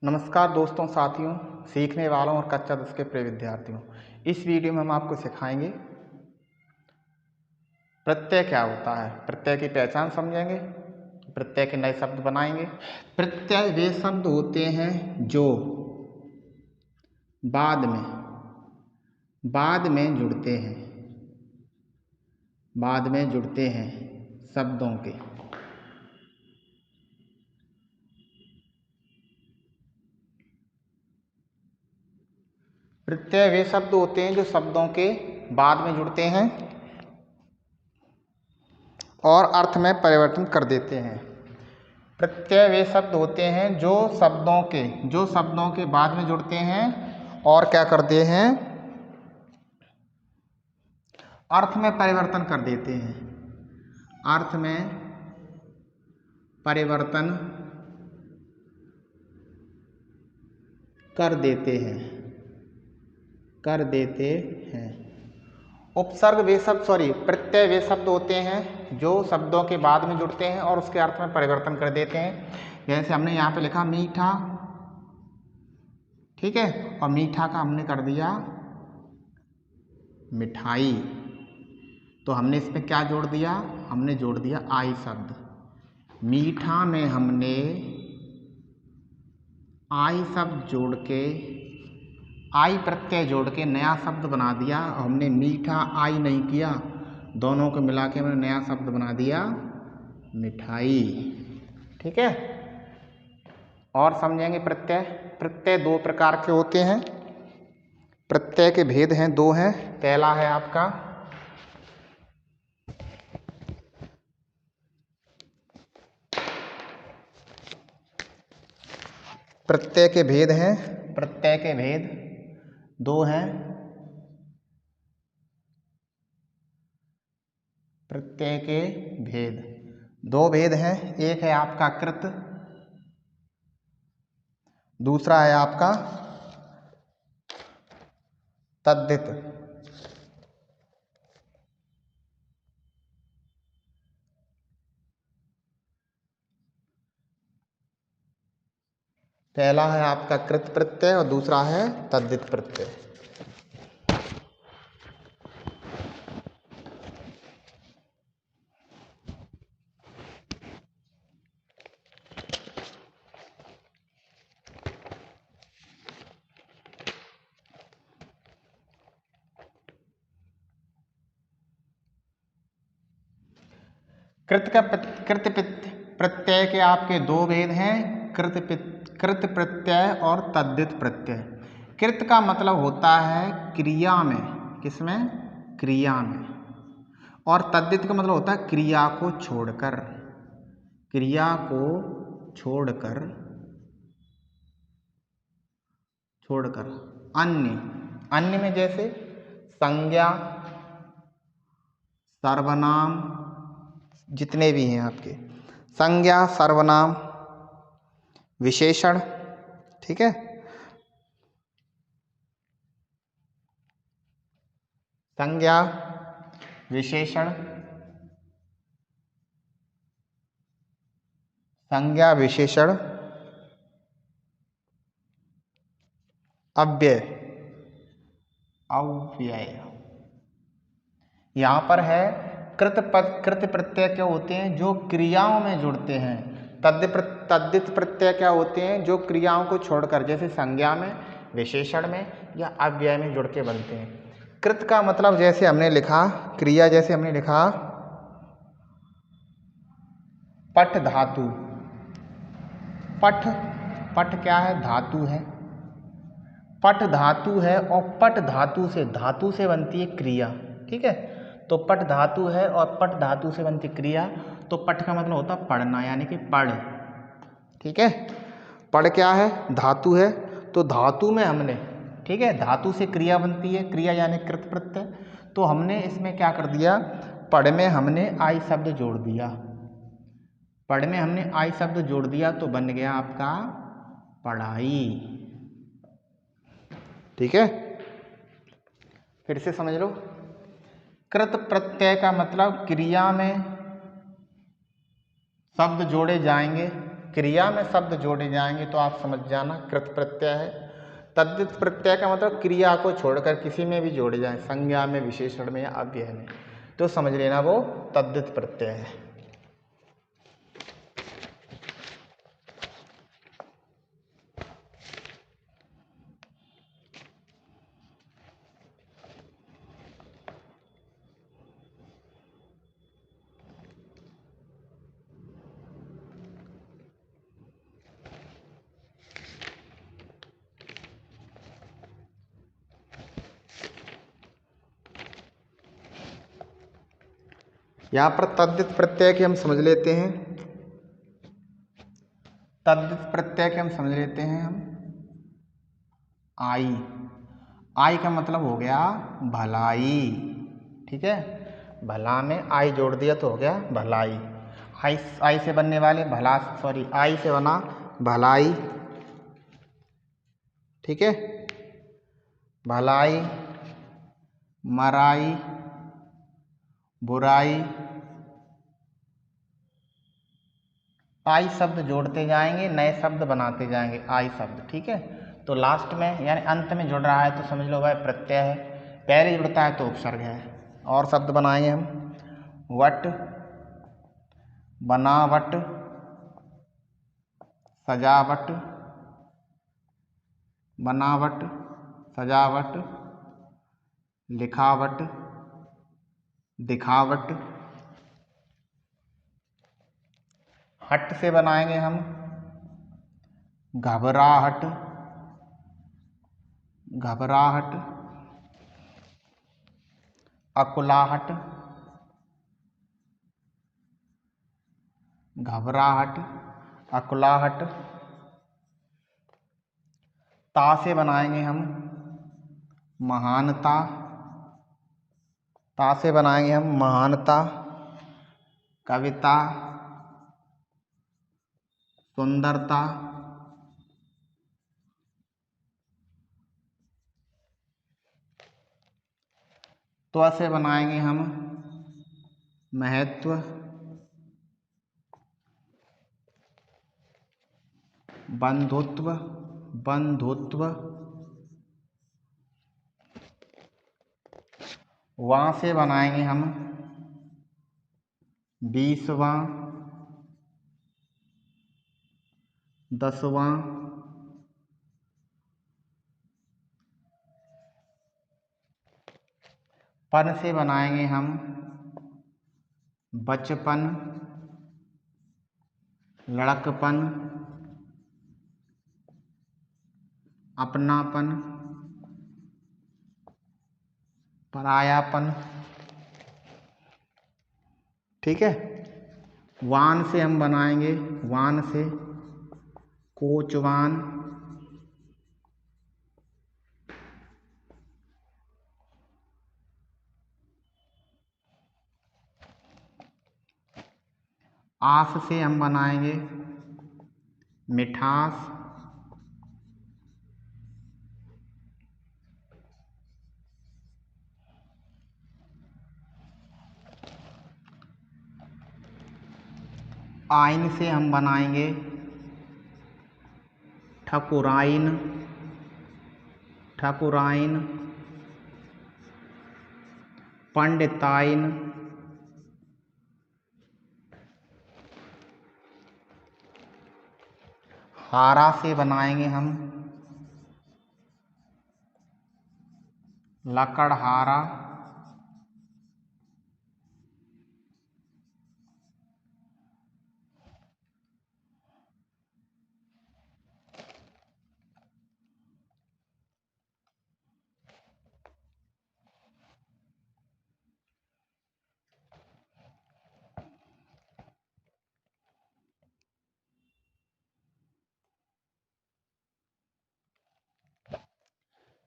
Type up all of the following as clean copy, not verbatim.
नमस्कार दोस्तों, साथियों, सीखने वालों और कक्षा 10 के प्रिय विद्यार्थियों। इस वीडियो में हम आपको सिखाएंगे प्रत्यय क्या होता है। प्रत्यय की पहचान समझेंगे, प्रत्यय के नए शब्द बनाएंगे। प्रत्यय वे शब्द होते हैं जो बाद में जुड़ते हैं शब्दों के। प्रत्यय वे शब्द होते हैं जो शब्दों के बाद में जुड़ते हैं और अर्थ में परिवर्तन कर देते हैं। प्रत्यय वे शब्द होते हैं जो शब्दों के बाद में जुड़ते हैं और क्या करते हैं, अर्थ में परिवर्तन कर देते हैं। अर्थ में परिवर्तन कर देते हैं। प्रत्यय वे शब्द होते हैं जो शब्दों के बाद में जुड़ते हैं और उसके अर्थ में परिवर्तन कर देते हैं। जैसे हमने यहाँ पे लिखा मीठा, ठीक है, और मीठा का हमने कर दिया मिठाई, तो हमने इसमें क्या जोड़ दिया, हमने जोड़ दिया आई शब्द। मीठा में हमने आई शब्द जोड़ के, आई प्रत्यय जोड़ के नया शब्द बना दिया। हमने मीठा आई नहीं किया, दोनों को मिला के हमने नया शब्द बना दिया मिठाई, ठीक है। और समझेंगे प्रत्यय दो प्रकार के होते हैं। प्रत्यय के भेद हैं, दो हैं। पहला है आपका प्रत्यय के भेद दो हैं। प्रत्यय के भेद दो भेद हैं। एक है आपका कृत, दूसरा है आपका तद्धित। पहला है आपका कृत प्रत्यय और दूसरा है तद्धित प्रत्यय। कृत प्रत्यय के आपके दो भेद हैं, कृत प्रत्यय और तद्धित प्रत्यय। कृत का मतलब होता है क्रिया में, किसमें, क्रिया में, और तद्धित का मतलब होता है क्रिया को छोड़कर, अन्य में जैसे संज्ञा, सर्वनाम, जितने भी हैं आपके संज्ञा, सर्वनाम, विशेषण, ठीक है। संज्ञा, विशेषण, अव्यय। यहाँ पर है कृत प्रत्यय क्या होते हैं, जो क्रियाओं में जुड़ते हैं। तद्धित प्रत्यय क्या होते हैं, जो क्रियाओं को छोड़कर, जैसे संज्ञा में, विशेषण में या अव्यय में जुड़ के बनते हैं। कृत का मतलब जैसे हमने लिखा क्रिया, जैसे हमने लिखा पठ धातु। पठ क्या है, धातु है। पठ धातु है और पट धातु से बनती है क्रिया, ठीक है। तो पट धातु है और पट धातु से बनती क्रिया, तो पठ का मतलब होता है पढ़ना, यानी कि पढ़, ठीक है। पढ़ क्या है, धातु है, तो धातु में हमने, ठीक है, धातु से क्रिया बनती है, क्रिया यानी कृत प्रत्यय। तो हमने इसमें क्या कर दिया, पढ़ में हमने आई शब्द जोड़ दिया, तो बन गया आपका पढ़ाई, ठीक है। फिर से समझ लो, कृत प्रत्यय का मतलब क्रिया में शब्द जोड़े जाएंगे, क्रिया में शब्द जोड़े जाएंगे तो आप समझ जाना कृत प्रत्यय है। तद्धित प्रत्यय का मतलब क्रिया को छोड़कर किसी में भी जोड़े जाए, संज्ञा में, विशेषण में या अव्यय में, तो समझ लेना वो तद्धित प्रत्यय है। यहाँ पर तद्धित प्रत्यय के हम समझ लेते हैं। तद्धित प्रत्यय के हम समझ लेते हैं हम आई। आई का मतलब हो गया भलाई, ठीक है। भला में आई जोड़ दिया तो हो गया भलाई। आई से बनने वाले भला, सॉरी आई से बना भलाई, ठीक है। भलाई, मराई, बुराई, आई शब्द जोड़ते जाएंगे, नए शब्द बनाते जाएंगे आई शब्द, ठीक है। तो लास्ट में यानी अंत में जुड़ रहा है तो समझ लो भाई प्रत्यय है, पहले जुड़ता है तो उपसर्ग है। और शब्द बनाएंगे हम, वट, बनावट, सजावट, बनावट, सजावट, लिखावट, दिखावट। हट से बनाएंगे हम घबराहट, घबराहट, अकुलाहट, घबराहट, अकुलाहट। ता से बनाएंगे हम महानता, ता से बनाएंगे हम महानता, कविता, सुंदरता। त्व से बनाएंगे हम महत्व, बंधुत्व, बंधुत्व। वहाँ से बनाएंगे हम बीसवां, दसवां, पन से बनाएंगे हम बचपन, लड़कपन, अपनापन, परायापन, ठीक है। वान से हम बनाएंगे, वान से कोचवान, आस से हम बनाएंगे मिठास, आइन से हम बनाएंगे ठकुराइन, ठकुराइन, पंडिताइन, हारा से बनाएंगे हम लकड़हारा,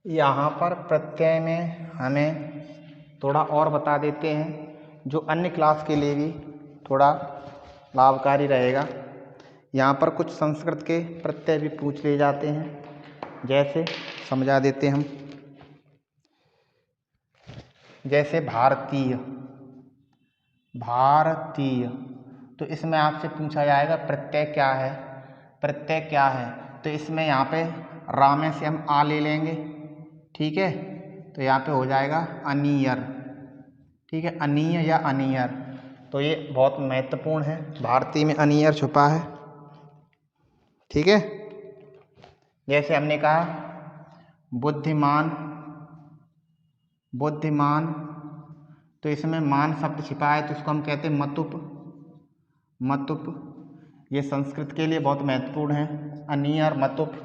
यहाँ पर प्रत्यय में हमें थोड़ा और बता देते हैं जो अन्य क्लास के लिए भी थोड़ा लाभकारी रहेगा। यहाँ पर कुछ संस्कृत के प्रत्यय भी पूछ लिए जाते हैं, जैसे समझा देते हम, जैसे भारतीय, भारतीय, तो इसमें आपसे पूछा जाएगा प्रत्यय क्या है, प्रत्यय क्या है, तो इसमें यहाँ पे रा में से हम आ ले लेंगे, ठीक है। तो यहाँ पे हो जाएगा अनियर, ठीक है, अनीय या अनियर। तो ये बहुत महत्वपूर्ण है, भारतीय में अनियर छुपा है, ठीक है। जैसे हमने कहा बुद्धिमान, बुद्धिमान, तो इसमें मान शब्द छिपा है, तो इसको हम कहते हैं मतुप, मतुप। ये संस्कृत के लिए बहुत महत्वपूर्ण है, अनियर, मतुप।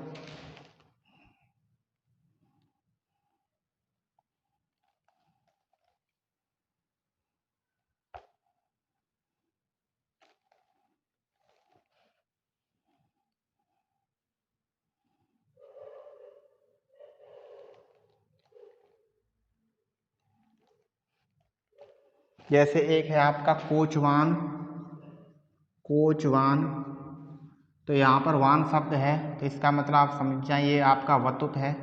जैसे एक है आपका कोचवान, कोचवान, तो यहाँ पर वान शब्द है, तो इसका मतलब आप समझ जाए ये आपका वतुप है,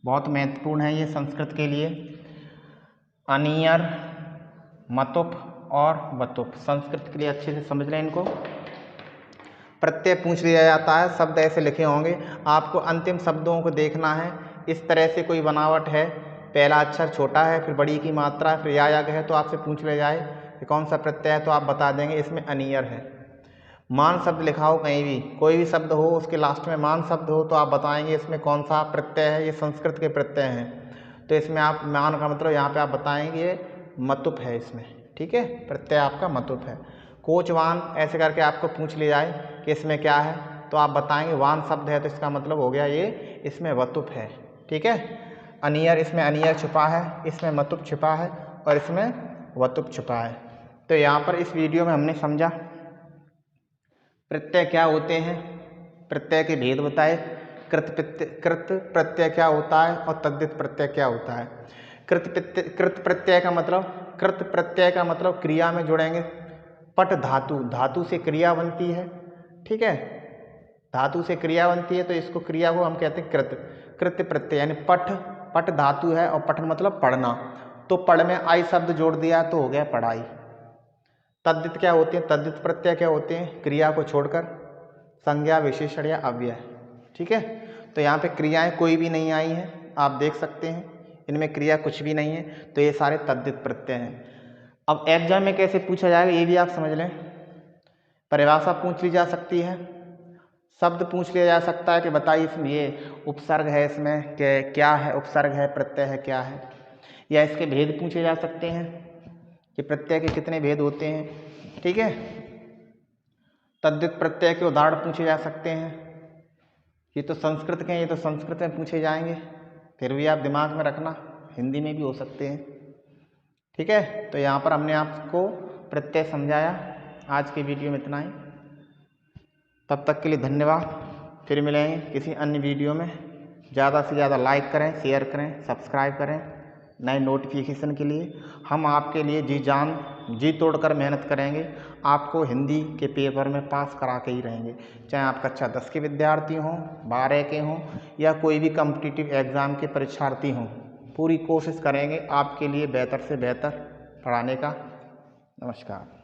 बहुत महत्वपूर्ण है ये संस्कृत के लिए। अनियर, मतुप और वतुप संस्कृत के लिए अच्छे से समझ लें इनको। प्रत्यय पूछ लिया जाता है, शब्द ऐसे लिखे होंगे, आपको अंतिम शब्दों को देखना है। इस तरह से कोई बनावट है, पहला अक्षर छोटा है, फिर बड़ी की मात्रा, फिर या है, तो आपसे पूछ लिया जाए कि कौन सा प्रत्यय है, तो आप बता देंगे इसमें अनियर है। मान शब्द लिखा हो कहीं भी, कोई भी शब्द हो उसके लास्ट में मान शब्द हो, तो आप बताएंगे इसमें कौन सा प्रत्यय है, ये संस्कृत के प्रत्यय हैं। तो इसमें आप मान का मतलब यहाँ पे आप बताएंगे ये मतुप है इसमें, ठीक है, प्रत्यय आपका मतुप है। कोचवान ऐसे करके आपको पूछ लिया जाए कि इसमें क्या है, तो आप बताएंगे वान शब्द है, तो इसका मतलब हो गया ये इसमें वतुप है, ठीक है। अनियर, इसमें अनियर छुपा है, इसमें मतुप छुपा है और इसमें वतुप छुपा है। तो यहाँ पर इस वीडियो में हमने समझा प्रत्यय क्या होते हैं, प्रत्यय के भेद बताए, कृत प्रत्यय क्या होता है और तद्धित प्रत्यय क्या होता है। कृत प्रत्यय का मतलब, कृत प्रत्यय का मतलब क्रिया में जुड़ेंगे। पट धातु, धातु से क्रिया बनती है, ठीक है, धातु से क्रिया बनती है, तो इसको क्रिया को हम कहते हैं कृत। कृत प्रत्यय यानी पठ, पट धातु है और पठन मतलब पढ़ना, तो पढ़ में आई शब्द जोड़ दिया तो हो गया पढ़ाई। तद्धित क्या होते हैं, तद्धित प्रत्यय क्या होते हैं, क्रिया को छोड़कर संज्ञा, विशेषण या अव्यय, ठीक है। तो यहाँ पे क्रियाएं कोई भी नहीं आई हैं, आप देख सकते हैं इनमें क्रिया कुछ भी नहीं है, तो ये सारे तद्धित प्रत्यय हैं। अब एग्जाम में कैसे पूछा जाएगा ये भी आप समझ लें। परिभाषा पूछ ली जा सकती है, शब्द पूछ लिया जा सकता है कि बताइए इसमें ये उपसर्ग है, इसमें क्या है, उपसर्ग है, प्रत्यय है, क्या है, या इसके भेद पूछे जा सकते हैं कि प्रत्यय के कितने भेद होते हैं, ठीक है। तद्धित प्रत्यय के उदाहरण पूछे जा सकते हैं, ये तो संस्कृत के हैं, ये तो संस्कृत में पूछे जाएंगे, फिर भी आप दिमाग में रखना हिंदी में भी हो सकते हैं, ठीक है। तो यहाँ पर हमने आपको प्रत्यय समझाया। आज की वीडियो में इतना ही, तब तक के लिए धन्यवाद। फिर मिलेंगे किसी अन्य वीडियो में। ज़्यादा से ज़्यादा लाइक करें, शेयर करें, सब्सक्राइब करें नए नोटिफिकेशन के लिए। हम आपके लिए जी जान जी तोड़कर मेहनत करेंगे, आपको हिंदी के पेपर में पास करा के ही रहेंगे, चाहे आप कक्षा 10 के विद्यार्थी हों, 12 के हों या कोई भी कॉम्पिटिटिव एग्ज़ाम के परीक्षार्थी हों। पूरी कोशिश करेंगे आपके लिए बेहतर से बेहतर पढ़ाने का। नमस्कार।